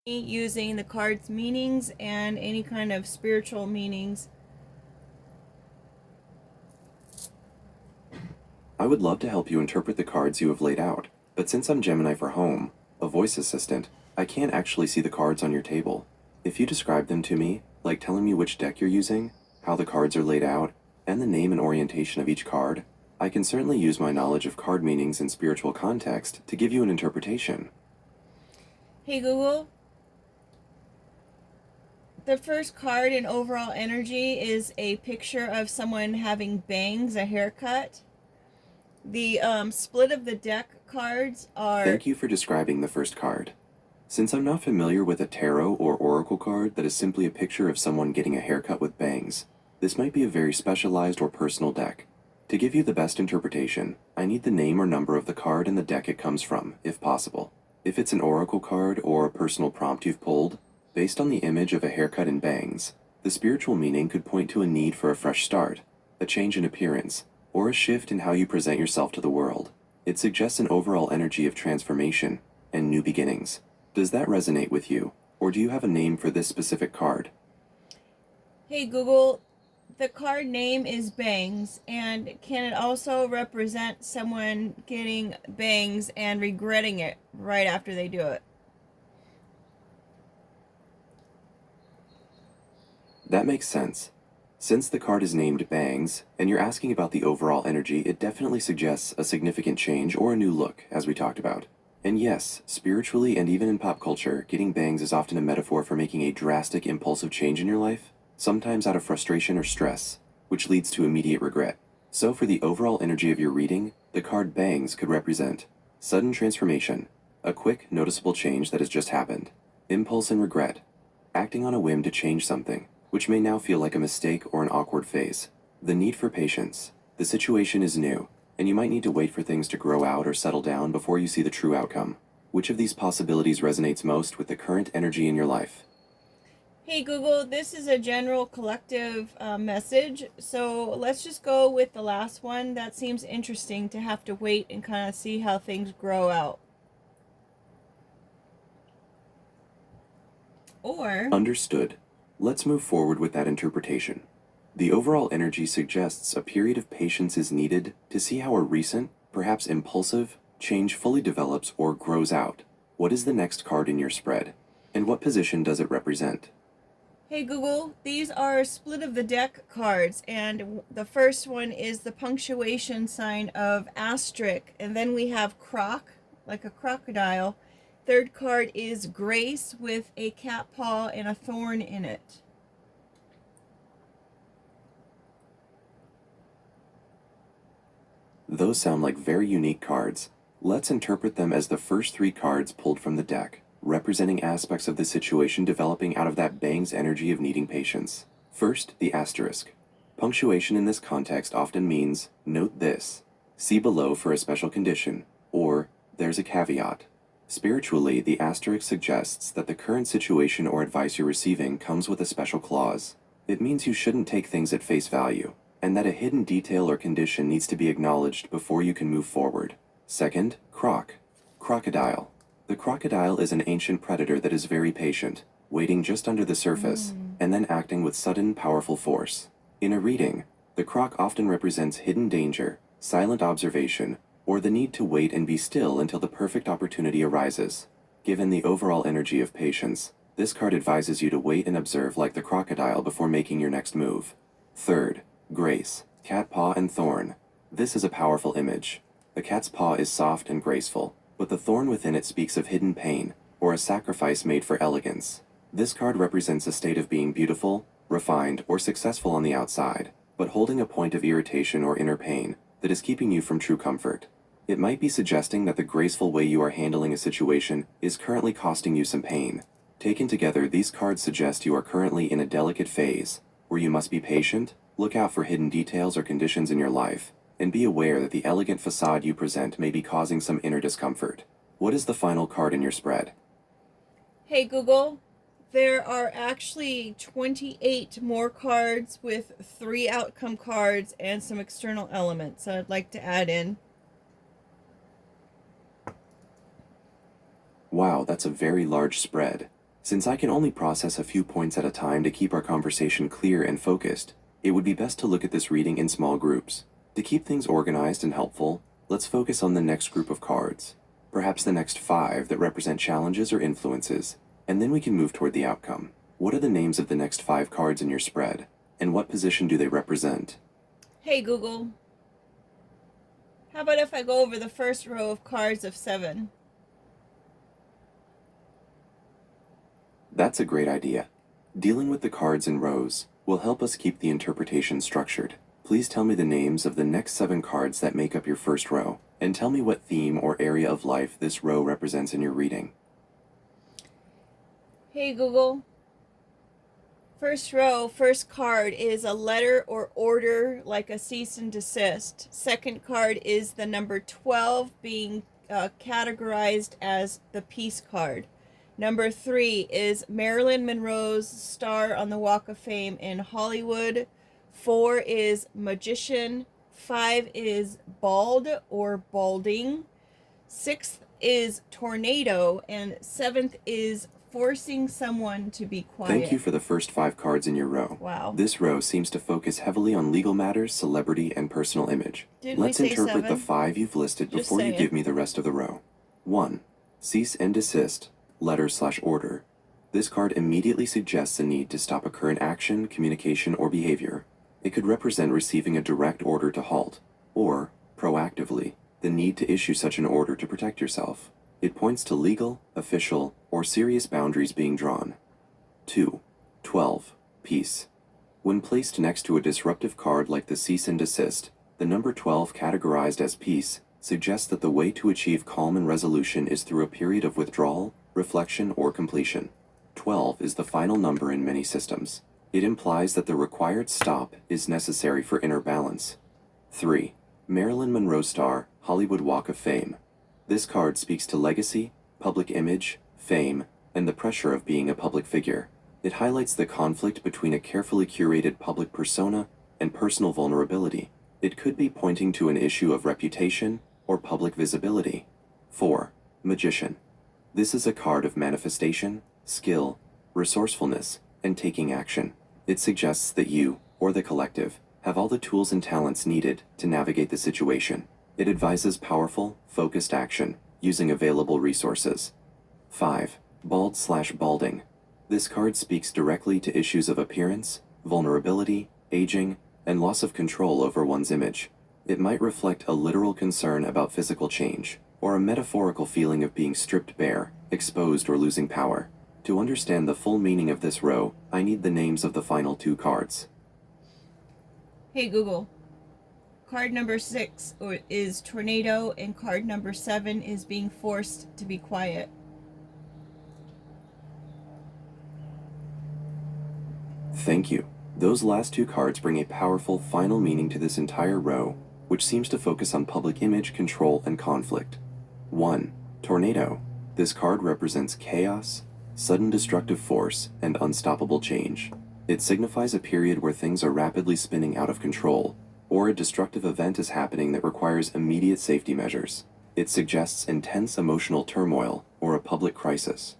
using the card's meanings and any kind of spiritual meanings. I would love to help you interpret the cards you have laid out, but since I'm Gemini for Home, a voice assistant, I can't actually see the cards on your table. If you describe them to me, like telling me which deck you're using, how the cards are laid out, and the name and orientation of each card, I can certainly use my knowledge of card meanings and spiritual context to give you an interpretation. Hey Google, the first card in overall energy is a picture of someone having bangs, a haircut. The split of the deck cards are. Thank you for describing the first card. Since I'm not familiar with a tarot or oracle card that is simply a picture of someone getting a haircut with bangs, this might be a very specialized or personal deck. To give you the best interpretation, I need the name or number of the card and the deck it comes from, if possible. If it's an oracle card or a personal prompt you've pulled, based on the image of a haircut and bangs, the spiritual meaning could point to a need for a fresh start, a change in appearance, or a shift in how you present yourself to the world. It suggests an overall energy of transformation and new beginnings. Does that resonate with you, or do you have a name for this specific card? Hey Google, the card name is bangs, and can it also represent someone getting bangs and regretting it right after they do it? That makes sense. Since the card is named Bangs, and you're asking about the overall energy, it definitely suggests a significant change or a new look, as we talked about. And yes, spiritually and even in pop culture, getting bangs is often a metaphor for making a drastic, impulsive change in your life, sometimes out of frustration or stress, which leads to immediate regret. So, for the overall energy of your reading, the card Bangs could represent sudden transformation, a quick, noticeable change that has just happened, impulse and regret, acting on a whim to change something, which may now feel like a mistake or an awkward phase. The need for patience. The situation is new, and you might need to wait for things to grow out or settle down before you see the true outcome. Which of these possibilities resonates most with the current energy in your life? Hey Google, this is a general collective message, so let's just go with the last one. That seems interesting to have to wait and kind of see how things grow out. Or. Understood. Let's move forward with that interpretation. The overall energy suggests a period of patience is needed to see how a recent, perhaps impulsive, change fully develops or grows out. What is the next card in your spread? And what position does it represent? Hey Google, these are split of the deck cards, and the first one is the punctuation sign of asterisk, and then we have croc, like a crocodile. Third card is grace with a cat paw and a thorn in it. Those sound like very unique cards. Let's interpret them as the first three cards pulled from the deck, representing aspects of the situation developing out of that Bang's energy of needing patience. First, the asterisk. Punctuation in this context often means, note this, see below for a special condition, or there's a caveat. Spiritually, the asterisk suggests that the current situation or advice you're receiving comes with a special clause. It means you shouldn't take things at face value, and that a hidden detail or condition needs to be acknowledged before you can move forward. Second, crocodile. The crocodile is an ancient predator that is very patient, waiting just under the surface, and then acting with sudden, powerful force. In a reading, the croc often represents hidden danger, silent observation, or the need to wait and be still until the perfect opportunity arises. Given the overall energy of patience, this card advises you to wait and observe like the crocodile before making your next move. Third, grace, cat paw and thorn. This is a powerful image. The cat's paw is soft and graceful, but the thorn within it speaks of hidden pain, or a sacrifice made for elegance. This card represents a state of being beautiful, refined, or successful on the outside, but holding a point of irritation or inner pain that is keeping you from true comfort. It might be suggesting that the graceful way you are handling a situation is currently costing you some pain. Taken together, these cards suggest you are currently in a delicate phase, where you must be patient, look out for hidden details or conditions in your life, and be aware that the elegant facade you present may be causing some inner discomfort. What is the final card in your spread? Hey Google, there are actually 28 more cards with 3 outcome cards and some external elements I'd like to add in. Wow, that's a very large spread. Since I can only process a few points at a time to keep our conversation clear and focused, it would be best to look at this reading in small groups. To keep things organized and helpful, let's focus on the next group of cards, perhaps the next 5 that represent challenges or influences, and then we can move toward the outcome. What are the names of the next 5 cards in your spread, and what position do they represent? Hey Google, how about if I go over the first row of cards of 7? That's a great idea. Dealing with the cards in rows will help us keep the interpretation structured. Please tell me the names of the next 7 cards that make up your first row, and tell me what theme or area of life this row represents in your reading. Hey Google, first row, first card is a letter or order like a cease and desist. Second card is the number 12 being categorized as the peace card. Number 3 is Marilyn Monroe's star on the Walk of Fame in Hollywood. 4 is magician. 5 is bald or balding. 6th is tornado. And 7th is forcing someone to be quiet. Thank you for the first 5 cards in your row. Wow. This row seems to focus heavily on legal matters, celebrity, and personal image. Let's interpret the 5 you've listed before you give me the rest of the row. 1. Cease and desist, letter/order. This card immediately suggests a need to stop a current action, communication, or behavior. It could represent receiving a direct order to halt, or, proactively, the need to issue such an order to protect yourself. It points to legal, official, or serious boundaries being drawn. 2. 12. Peace. When placed next to a disruptive card like the cease and desist, the number 12 categorized as peace suggests that the way to achieve calm and resolution is through a period of withdrawal, reflection, or completion. 12 is the final number in many systems. It implies that the required stop is necessary for inner balance. 3. Marilyn Monroe star, Hollywood Walk of Fame. This card speaks to legacy, public image, fame, and the pressure of being a public figure. It highlights the conflict between a carefully curated public persona and personal vulnerability. It could be pointing to an issue of reputation or public visibility. 4. Magician. This is a card of manifestation, skill, resourcefulness, and taking action. It suggests that you, or the collective, have all the tools and talents needed to navigate the situation. It advises powerful, focused action, using available resources. 5. Bald/balding. This card speaks directly to issues of appearance, vulnerability, aging, and loss of control over one's image. It might reflect a literal concern about physical change, or a metaphorical feeling of being stripped bare, exposed, or losing power. To understand the full meaning of this row, I need the names of the final 2 cards. Hey Google, card number 6 is tornado, and card number 7 is being forced to be quiet. Thank you. Those last 2 cards bring a powerful final meaning to this entire row, which seems to focus on public image, control, and conflict. 1. Tornado. This card represents chaos, sudden destructive force, and unstoppable change. It signifies a period where things are rapidly spinning out of control, or a destructive event is happening that requires immediate safety measures. It suggests intense emotional turmoil or a public crisis.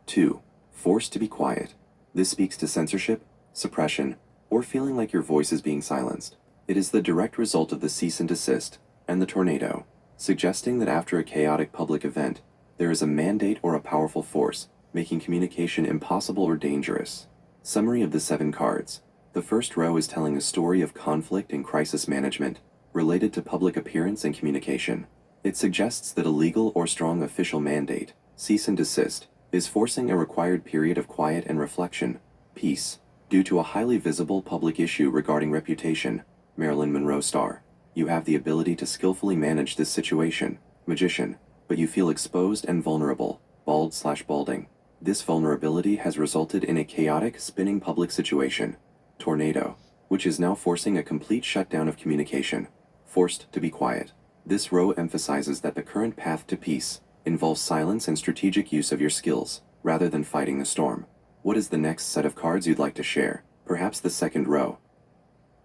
2. Forced to be quiet. This speaks to censorship, suppression, or feeling like your voice is being silenced. It is the direct result of the cease and desist and the tornado, suggesting that after a chaotic public event, there is a mandate or a powerful force making communication impossible or dangerous. Summary of the 7 cards. The first row is telling a story of conflict and crisis management related to public appearance and communication. It suggests that a legal or strong official mandate, cease and desist, is forcing a required period of quiet and reflection, peace, due to a highly visible public issue regarding reputation. Marilyn Monroe star. You have the ability to skillfully manage this situation, magician, but you feel exposed and vulnerable, bald/balding. This vulnerability has resulted in a chaotic, spinning public situation, tornado, which is now forcing a complete shutdown of communication, forced to be quiet. This row emphasizes that the current path to peace involves silence and strategic use of your skills, rather than fighting the storm. What is the next set of cards you'd like to share? Perhaps the second row.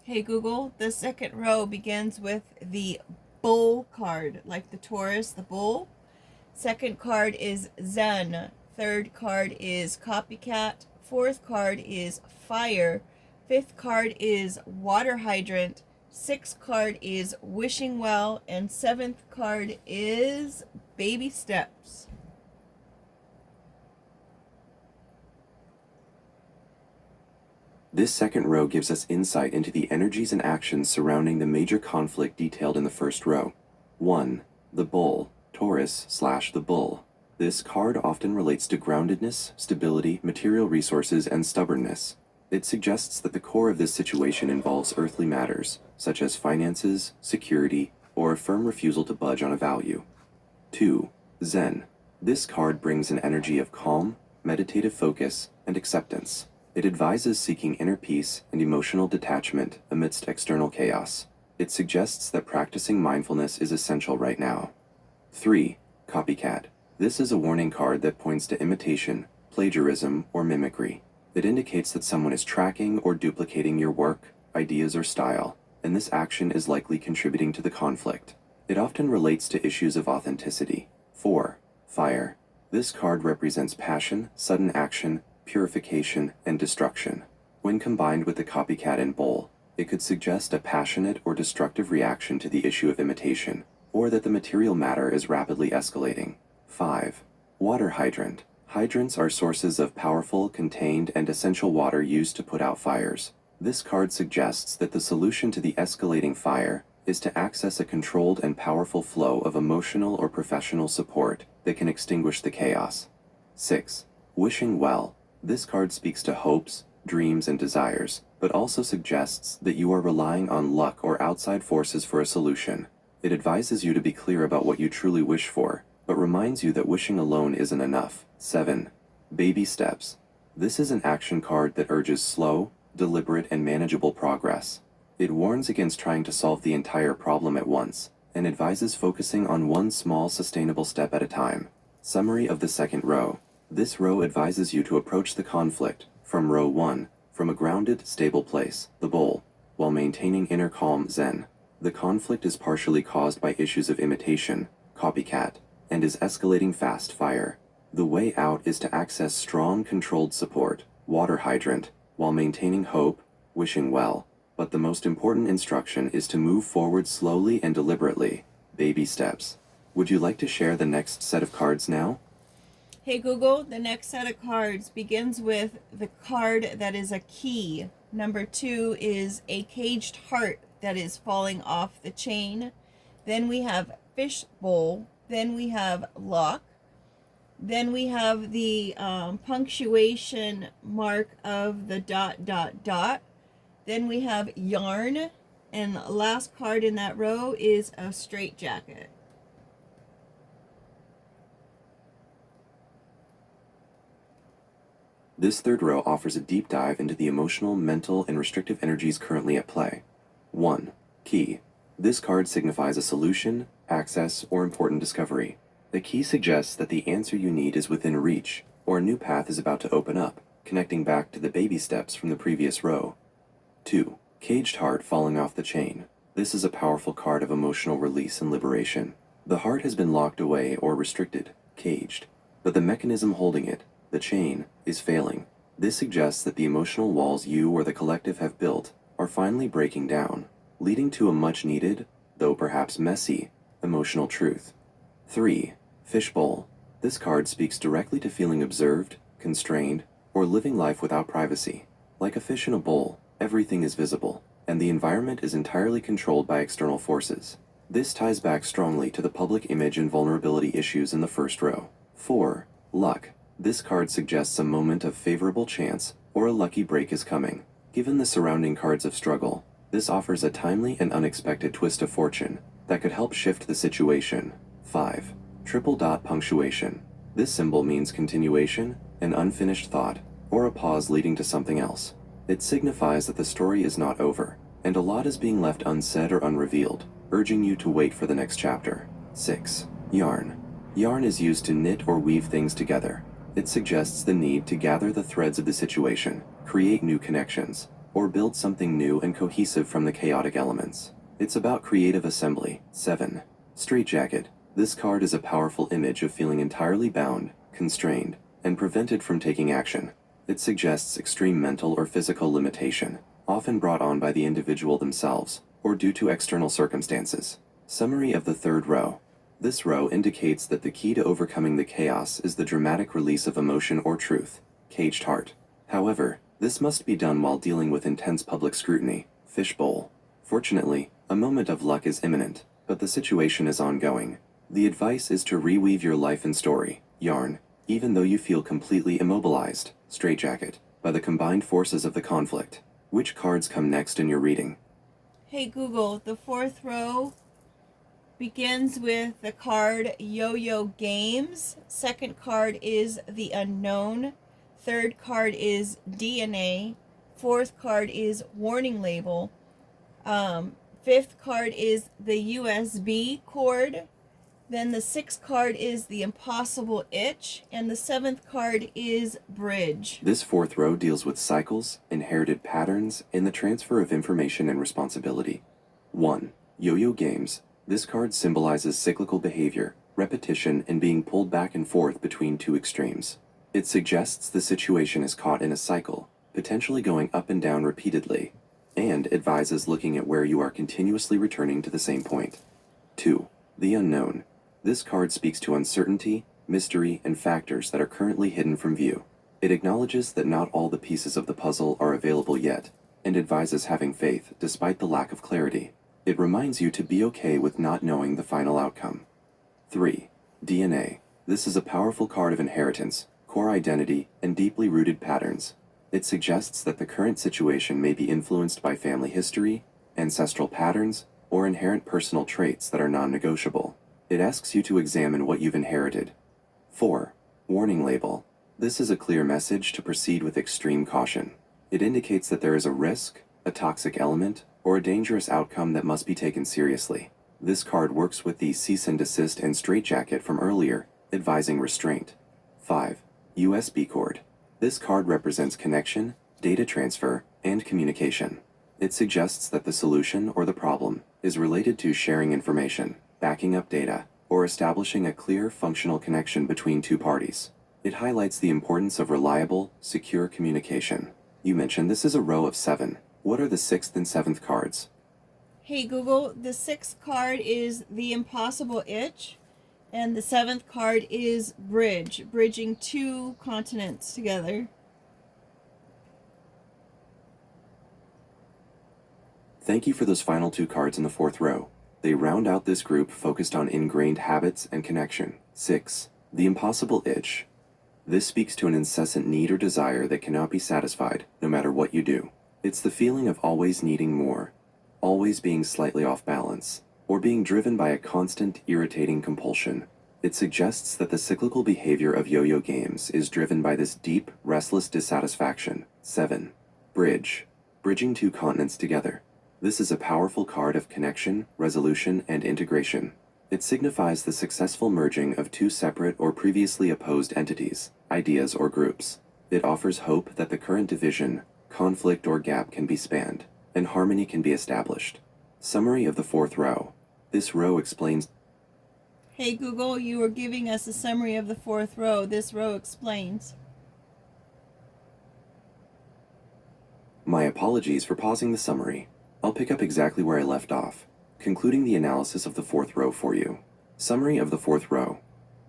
Hey Google, the second row begins with the bull card, like the Taurus, the bull. Second card is Zen, Third card is copycat. Fourth card is fire. Fifth card is water hydrant. Sixth card is wishing well. And seventh card is baby steps. This second row gives us insight into the energies and actions surrounding the major conflict detailed in the first row. 1. The Bull, Taurus/the Bull. This card often relates to groundedness, stability, material resources, and stubbornness. It suggests that the core of this situation involves earthly matters, such as finances, security, or a firm refusal to budge on a value. 2. Zen. This card brings an energy of calm, meditative focus, and acceptance. It advises seeking inner peace and emotional detachment amidst external chaos. It suggests that practicing mindfulness is essential right now. 3. Copycat. This is a warning card that points to imitation, plagiarism, or mimicry. It indicates that someone is tracking or duplicating your work, ideas, or style, and this action is likely contributing to the conflict. It often relates to issues of authenticity. 4. Fire. This card represents passion, sudden action, purification, and destruction. When combined with the copycat and bull, it could suggest a passionate or destructive reaction to the issue of imitation, or that the material matter is rapidly escalating. 5. Water hydrant. Hydrants are sources of powerful, contained, and essential water used to put out fires. This card suggests that the solution to the escalating fire is to access a controlled and powerful flow of emotional or professional support that can extinguish the chaos. 6. Wishing well. This card speaks to hopes, dreams, and desires, but also suggests that you are relying on luck or outside forces for a solution. It advises you to be clear about what you truly wish for, but reminds you that wishing alone isn't enough. 7. Baby steps. This is an action card that urges slow, deliberate, and manageable progress. It warns against trying to solve the entire problem at once, and advises focusing on one small, sustainable step at a time. Summary of the second row. This row advises you to approach the conflict, from row 1, from a grounded, stable place, the bull, while maintaining inner calm, zen. The conflict is partially caused by issues of imitation, copycat, and is escalating fast, fire. The way out is to access strong, controlled support, water hydrant, while maintaining hope, wishing well. But the most important instruction is to move forward slowly and deliberately, baby steps. Would you like to share the next set of cards now? Hey Google, the next set of cards begins with the card that is a key. Number 2 is a caged heart that is falling off the chain. Then we have fishbowl. Then we have lock. Then we have the punctuation mark of the ... Then we have yarn. And the last card in that row is a straitjacket. This third row offers a deep dive into the emotional, mental, and restrictive energies currently at play. 1. Key. This card signifies a solution, access, or important discovery. The key suggests that the answer you need is within reach, or a new path is about to open up, connecting back to the baby steps from the previous row. 2. Caged heart falling off the chain. This is a powerful card of emotional release and liberation. The heart has been locked away or restricted, caged, but the mechanism holding it, the chain, is failing. This suggests that the emotional walls you or the collective have built are finally breaking down, leading to a much-needed, though perhaps messy, emotional truth. 3. Fishbowl. This card speaks directly to feeling observed, constrained, or living life without privacy. Like a fish in a bowl, everything is visible, and the environment is entirely controlled by external forces. This ties back strongly to the public image and vulnerability issues in the first row. 4. Luck. This card suggests a moment of favorable chance or a lucky break is coming. Given the surrounding cards of struggle, this offers a timely and unexpected twist of fortune that could help shift the situation. 5. Triple dot punctuation. This symbol means continuation, an unfinished thought, or a pause leading to something else. It signifies that the story is not over, and a lot is being left unsaid or unrevealed, urging you to wait for the next chapter. 6. Yarn. Yarn is used to knit or weave things together. It suggests the need to gather the threads of the situation, create new connections, or build something new and cohesive from the chaotic elements. It's about creative assembly. 7. Straitjacket. This card is a powerful image of feeling entirely bound, constrained, and prevented from taking action. It suggests extreme mental or physical limitation, often brought on by the individual themselves or due to external circumstances. Summary of the third row. This row indicates that the key to overcoming the chaos is the dramatic release of emotion or truth, caged heart. However, this must be done while dealing with intense public scrutiny, fishbowl. Fortunately, a moment of luck is imminent, but the situation is ongoing. The advice is to reweave your life and story, yarn, even though you feel completely immobilized, straitjacket, by the combined forces of the conflict. Which cards come next in your reading? Hey Google, the fourth row begins with the card Yo-Yo Games. Second card is the Unknown. Third card is DNA. Fourth card is Warning Label. Fifth card is the USB cord. Then the sixth card is the Impossible Itch. And the seventh card is Bridge. This fourth row deals with cycles, inherited patterns, and the transfer of information and responsibility. 1. Yo-Yo Games. This card symbolizes cyclical behavior, repetition, and being pulled back and forth between two extremes. It suggests the situation is caught in a cycle, potentially going up and down repeatedly, and advises looking at where you are continuously returning to the same point. 2. The Unknown. This card speaks to uncertainty, mystery, and factors that are currently hidden from view. It acknowledges that not all the pieces of the puzzle are available yet, and advises having faith despite the lack of clarity. It reminds you to be okay with not knowing the final outcome. 3. DNA. This is a powerful card of inheritance, core identity, and deeply rooted patterns. It suggests that the current situation may be influenced by family history, ancestral patterns, or inherent personal traits that are non-negotiable. It asks you to examine what you've inherited. 4. Warning Label. This is a clear message to proceed with extreme caution. It indicates that there is a risk, a toxic element, or a dangerous outcome that must be taken seriously. This card works with the cease and desist and straitjacket from earlier, advising restraint. 5. USB cord. This card represents connection, data transfer, and communication. It suggests that the solution or the problem is related to sharing information, backing up data, or establishing a clear, functional connection between two parties. It highlights the importance of reliable, secure communication. You mentioned this is a row of 7. What are the 6th and 7th cards? Hey Google, the sixth card is the Impossible Itch. And the seventh card is Bridge, bridging two continents together. Thank you for those final 2 cards in the 4th row. They round out this group focused on ingrained habits and connection. 6. The Impossible Itch. This speaks to an incessant need or desire that cannot be satisfied, no matter what you do. It's the feeling of always needing more, always being slightly off balance, or being driven by a constant, irritating compulsion. It suggests that the cyclical behavior of yo-yo games is driven by this deep, restless dissatisfaction. 7. Bridge. Bridging two continents together. This is a powerful card of connection, resolution, and integration. It signifies the successful merging of two separate or previously opposed entities, ideas, or groups. It offers hope that the current division, conflict, or gap can be spanned, and harmony can be established. Summary of the 4th row. This row explains. Hey Google, you were giving us a summary of the 4th row. This row explains. My apologies for pausing the summary. I'll pick up exactly where I left off, concluding the analysis of the 4th row for you. Summary of the 4th row.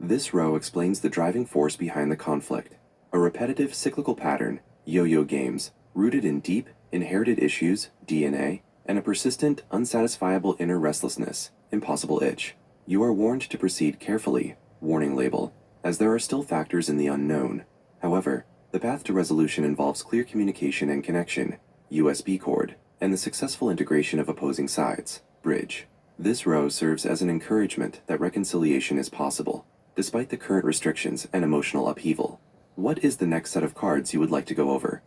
This row explains the driving force behind the conflict, a repetitive cyclical pattern, yo-yo games, rooted in deep, inherited issues, DNA, and a persistent, unsatisfiable inner restlessness, impossible itch. You are warned to proceed carefully, warning label, as there are still factors in the unknown. However, the path to resolution involves clear communication and connection, USB cord, and the successful integration of opposing sides, bridge. This row serves as an encouragement that reconciliation is possible, despite the current restrictions and emotional upheaval. What is the next set of cards you would like to go over?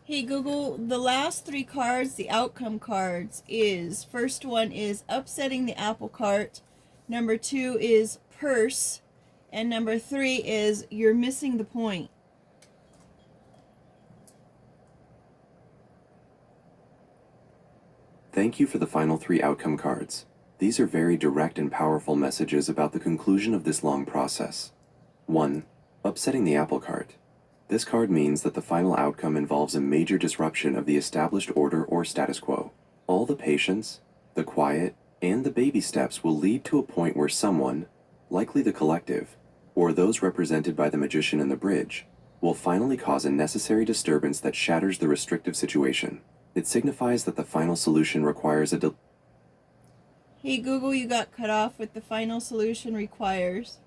Hey Google, the last 3 cards, the outcome cards, is first one is upsetting the apple cart, number 2 is purse, and number 3 is you're missing the point. Thank you for the final 3 outcome cards. These are very direct and powerful messages about the conclusion of this long process. 1. Upsetting the apple cart. This card means that the final outcome involves a major disruption of the established order or status quo. All the patience, the quiet, and the baby steps will lead to a point where someone, likely the collective, or those represented by the magician in the bridge, will finally cause a necessary disturbance that shatters the restrictive situation. It signifies that the final solution requires a Hey Google, you got cut off with the final solution requires.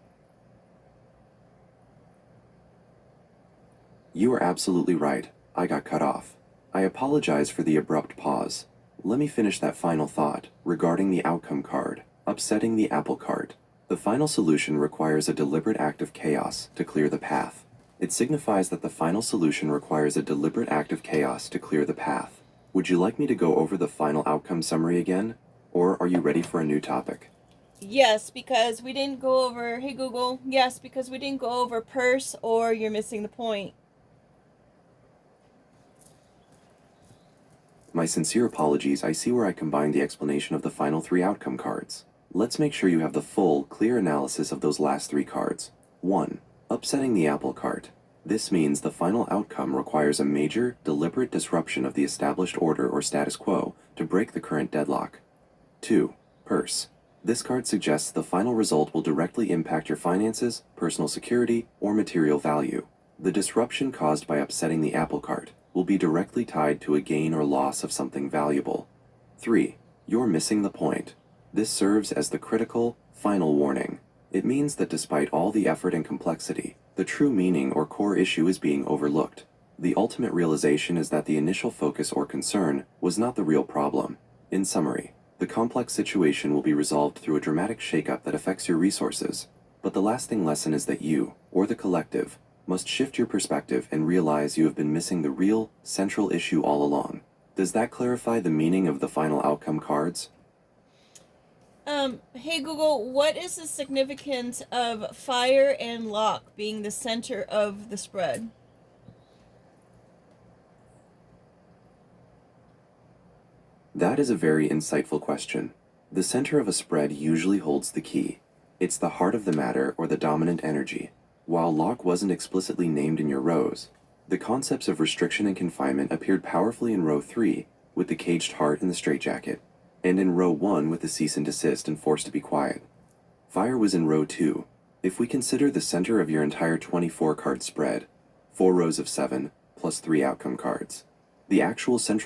You are absolutely right. I got cut off. I apologize for the abrupt pause. Let me finish that final thought regarding the outcome card, upsetting the apple cart. The final solution requires a deliberate act of chaos to clear the path. It signifies that the final solution requires a deliberate act of chaos to clear the path. Would you like me to go over the final outcome summary again? Or are you ready for a new topic? Yes, because we didn't go over, hey Google, yes, because we didn't go over purse or you're missing the point. My sincere apologies, I see where I combined the explanation of the final 3 outcome cards. Let's make sure you have the full, clear analysis of those last 3 cards. 1. Upsetting the apple cart. This means the final outcome requires a major, deliberate disruption of the established order or status quo to break the current deadlock. 2. Purse. This card suggests the final result will directly impact your finances, personal security, or material value. The disruption caused by upsetting the apple cart will be directly tied to a gain or loss of something valuable. 3. You're missing the point. This serves as the critical, final warning. It means that despite all the effort and complexity, the true meaning or core issue is being overlooked. The ultimate realization is that the initial focus or concern was not the real problem. In summary, the complex situation will be resolved through a dramatic shakeup that affects your resources. But the lasting lesson is that you, or the collective, must shift your perspective and realize you have been missing the real, central issue all along. Does that clarify the meaning of the final outcome cards? Hey Google, what is the significance of fire and lock being the center of the spread? That is a very insightful question. The center of a spread usually holds the key. It's the heart of the matter or the dominant energy. While lock wasn't explicitly named in your rows, the concepts of restriction and confinement appeared powerfully in row 3 with the caged heart and the straitjacket, and in row 1 with the cease and desist and forced to be quiet. Fire was in row 2. If we consider the center of your entire 24 card spread, 4 rows of 7 plus 3 outcome cards, the actual central